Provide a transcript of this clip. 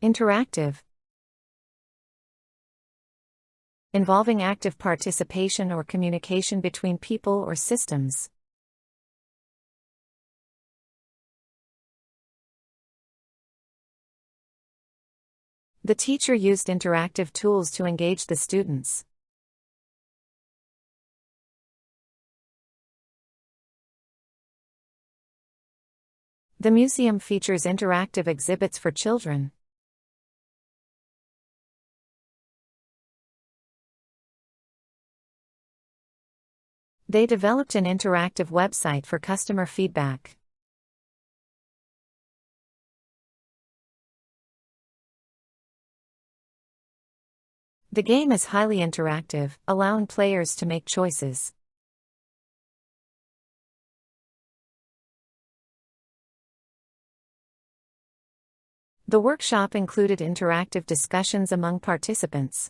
Interactive. Involving active participation or communication between people or systems. The teacher used interactive tools to engage the students. The museum features interactive exhibits for children. They developed an interactive website for customer feedback. The game is highly interactive, allowing players to make choices. The workshop included interactive discussions among participants.